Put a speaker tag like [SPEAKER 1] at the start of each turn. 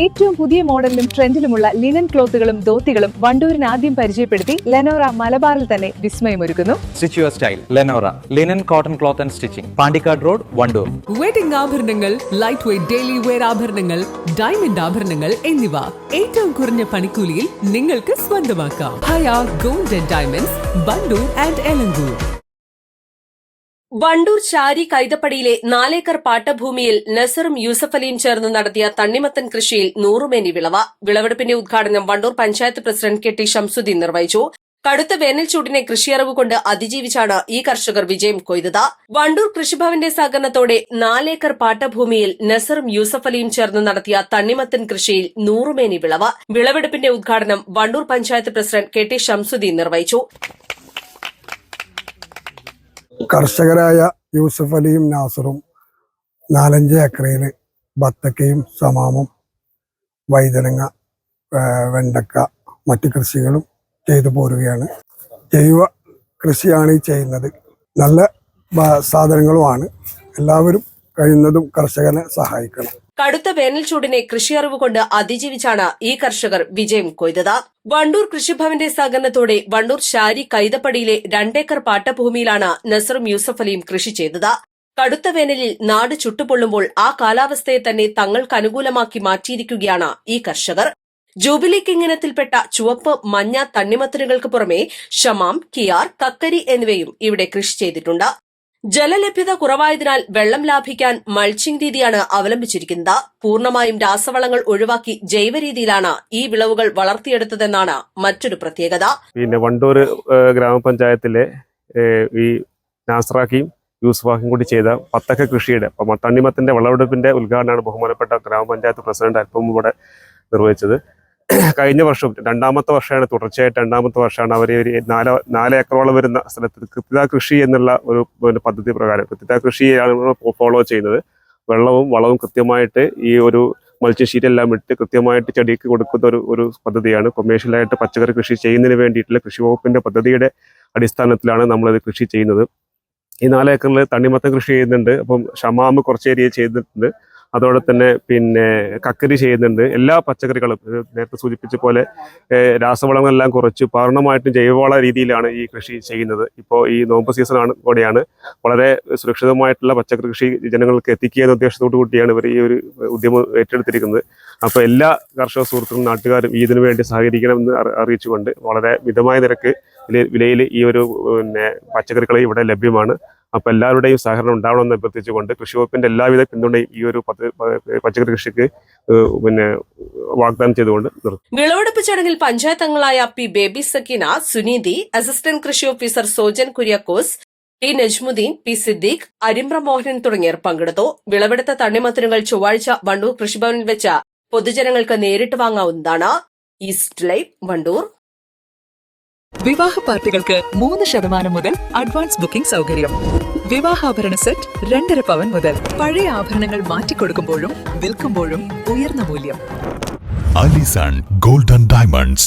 [SPEAKER 1] ഏറ്റവും പുതിയ മോഡലിലും ട്രെൻഡിലുമുള്ള ലിനൻ ക്ലോത്തുകളും ധോത്തികളും വണ്ടൂരിന് ആദ്യം പരിചയപ്പെടുത്തി ലെനോറ മലബാറിൽ തന്നെ വിസ്മയമൊരുക്കുന്നു.
[SPEAKER 2] Stitch your style Lenora linen cotton cloth and stitching, Pandikkad road, Wandoor.
[SPEAKER 3] Wedding ആഭരണങ്ങൾ, ലൈറ്റ് വെയ്റ്റ് ഡെയിലി വെയർ ആഭരണങ്ങൾ, ഡയമണ്ട് ആഭരണങ്ങൾ എന്നിവ ഏറ്റവും കുറഞ്ഞ പണിക്കൂലിയിൽ നിങ്ങൾക്ക് സ്വന്തമാക്കാം. Haya gold and diamonds, Wandoor and Elankur.
[SPEAKER 4] Wandoor ശാരി കൈതപ്പടിയിലെ 4 ഏക്കർ പാട്ടഭൂമിയിൽ നസറും യൂസഫലിയും ചേർന്ന് നടത്തിയ തണ്ണിമത്തൻ കൃഷിയിൽ 100 മേനി വിളവ്. വിളവെടുപ്പിന്റെ ഉദ്ഘാടനം Wandoor panchayat president K T Shamsuddin നിർവഹിച്ചു. കടുത്ത വേനൽ ചൂടിനെ കൃഷിയറിവ് കൊണ്ട് അതിജീവിച്ചാണ് ഈ കർഷകർ വിജയം കൊയ്തത്. വണ്ടൂർ കൃഷിഭവന്റെ സഹകരണത്തോടെ 4 ഏക്കർ പാട്ടഭൂമിയിൽ നസറും യൂസഫലിയും ചേർന്ന് നടത്തിയ തണ്ണിമത്തൻ കൃഷിയിൽ 100 മേനി വിളവ്. വിളവെടുപ്പിന്റെ ഉദ്ഘാടനം Wandoor panchayat president K T Shamsuddin നിർവഹിച്ചു.
[SPEAKER 5] കർഷകരായ യൂസഫ് അലിയും നാസറും 4-5 ഏക്കറയിൽ ബത്തക്കയും സമാമും വൈതനങ്ങ, വെണ്ടക്ക, മറ്റു കൃഷികളും ചെയ്തു പോരുകയാണ്. ജൈവ കൃഷിയാണ് ഈ ചെയ്യുന്നത്. നല്ല സാധനങ്ങളുമാണ്. എല്ലാവരും കഴിയുന്നതും കർഷകനെ സഹായിക്കണം.
[SPEAKER 4] കടുത്ത വേനൽ ചൂടിനെ കൃഷിയറിവ് കൊണ്ട് അതിജീവിച്ചാണ് ഈ കർഷകർ വിജയം കൊയ്തത്. വണ്ടൂർ കൃഷിഭവന്റെ സഹകരണത്തോടെ വണ്ടൂർ ശാരി കൈതപ്പടിയിലെ 2 ഏക്കർ പാട്ടഭൂമിയിലാണ് നസറും യൂസഫലിയും കൃഷി ചെയ്തത്. കടുത്ത വേനലിൽ നാട് ചുട്ടുപൊള്ളുമ്പോൾ ആ കാലാവസ്ഥയെ തന്നെ തങ്ങൾക്ക് അനുകൂലമാക്കി മാറ്റിയിരിക്കുകയാണ് ഈ കർഷകർ. ജൂബിലി കിങ് ഇനത്തിൽപ്പെട്ട ചുവപ്പ്, മഞ്ഞ തണ്ണിമത്തനുകൾക്ക് പുറമെ ഷമാം, കിയാർ, കക്കരി എന്നിവയും ഇവിടെ കൃഷി ചെയ്തിട്ടുണ്ട്. ജലലഭ്യത കുറവായതിനാൽ വെള്ളം ലാഭിക്കാൻ മൾച്ചിംഗ് രീതിയാണ് അവലംബിച്ചിരിക്കുന്നത്. പൂർണ്ണമായും രാസവളങ്ങൾ ഒഴിവാക്കി ജൈവ രീതിയിലാണ് ഈ വിളവുകൾ വളർത്തിയെടുത്തതെന്നാണ് മറ്റൊരു പ്രത്യേകത.
[SPEAKER 6] പിന്നെ വണ്ടൂർ ഗ്രാമപഞ്ചായത്തിലെ ഈ നാസറാക്കിയും യൂസഫാക്കിയും കൂടി ചെയ്ത ബത്തക്ക കൃഷിയുടെ തണ്ണിമത്തിന്റെ വിളവെടുപ്പിന്റെ ഉദ്ഘാടനമാണ് ബഹുമാനപ്പെട്ട ഗ്രാമപഞ്ചായത്ത് പ്രസിഡന്റ് അല്പം ഇവിടെ നിർവഹിച്ചത്. കഴിഞ്ഞ വർഷം തുടർച്ചയായിട്ട് രണ്ടാമത്തെ വർഷമാണ് അവർ 4 ഏക്കറോളം വരുന്ന സ്ഥലത്ത് കൃത്യത കൃഷി എന്നുള്ള ഒരു പദ്ധതി പ്രകാരം കൃത്യത കൃഷിയാണ് ഫോളോ ചെയ്യുന്നത്. വെള്ളവും വളവും കൃത്യമായിട്ട് ഈ ഒരു മൾച്ചിങ് ഷീറ്റ് എല്ലാം ഇട്ട് കൃത്യമായിട്ട് ചെടിക്ക് കൊടുക്കുന്ന ഒരു പദ്ധതിയാണ്. കൊമേഴ്ഷ്യലായിട്ട് പച്ചക്കറി കൃഷി ചെയ്യുന്നതിന് വേണ്ടിയിട്ടുള്ള കൃഷി വകുപ്പിന്റെ പദ്ധതിയുടെ അടിസ്ഥാനത്തിലാണ് നമ്മളിത് കൃഷി ചെയ്യുന്നത്. ഈ 4 ഏക്കറിൽ തണ്ണിമത്തൻ കൃഷി ചെയ്യുന്നുണ്ട്. അപ്പം ഷമാമ് കുറച്ച് ഏരിയ ചെയ്തിട്ടുണ്ട്. അതോടെ തന്നെ പിന്നെ കക്കരി ചെയ്യുന്നുണ്ട്. എല്ലാ പച്ചക്കറികളും നേരത്തെ സൂചിപ്പിച്ച പോലെ രാസവളങ്ങളെല്ലാം കുറച്ച് പൂർണ്ണമായിട്ടും ജൈവവള രീതിയിലാണ് ഈ കൃഷി ചെയ്യുന്നത്. ഇപ്പോൾ ഈ നോമ്പ് സീസണാണ് കൂടെയാണ്. വളരെ സുരക്ഷിതമായിട്ടുള്ള പച്ചക്കറി കൃഷി ജനങ്ങൾക്ക് എത്തിക്കുക എന്ന ഉദ്ദേശത്തോടു കൂടിയാണ് ഇവർ ഈ ഒരു ഉദ്യമം ഏറ്റെടുത്തിരിക്കുന്നത്. അപ്പോൾ എല്ലാ കർഷക സുഹൃത്തുക്കളും നാട്ടുകാരും ഇതിനു വേണ്ടി സഹകരിക്കണമെന്ന് അറിയിച്ചുകൊണ്ട് വളരെ മിതമായ നിരക്ക് വിലയിൽ ഈ ഒരു പച്ചക്കറികൾ ഇവിടെ ലഭ്യമാണ്. അപ്പൊ എല്ലാവരുടെയും സഹകരണം ഉണ്ടാവണമെന്ന് അഭ്യർത്ഥിച്ചുകൊണ്ട് കൃഷി വകുപ്പിന്റെ എല്ലാവിധ പിന്തുണയും ഈ ഒരു പച്ചക്കറി കൃഷിക്ക് വാഗ്ദാനം ചെയ്തുകൊണ്ട് നിർത്തും.
[SPEAKER 4] വിളവെടുപ്പ് ചടങ്ങിൽ പഞ്ചായത്ത് അംഗങ്ങളായ പി ബേബി സക്കീന, സുനീതി, അസിസ്റ്റന്റ് കൃഷി officer Sojan Kuriakose, T Najmuddin, P Siddique, Arimra Mohanan തുടങ്ങിയവർ പങ്കെടുത്തു. വിളവെടുത്ത തണ്ണിമത്തനുകൾ ചൊവ്വാഴ്ച വണ്ടൂർ കൃഷിഭവനിൽ വെച്ച് പൊതുജനങ്ങൾക്ക് നേരിട്ട് വാങ്ങാവുന്നതാണ്. East live, Wandoor.
[SPEAKER 7] വിവാഹ പാർട്ടികൾക്ക് 3% മുതൽ അഡ്വാൻസ് ബുക്കിംഗ് സൗകര്യം. വിവാഹാഭരണ സെറ്റ് 2.5 പവൻ മുതൽ. പഴയ ആഭരണങ്ങൾ മാറ്റിക്കൊടുക്കുമ്പോഴും വിൽക്കുമ്പോഴും ഉയർന്ന മൂല്യം.
[SPEAKER 8] Allison gold and diamonds,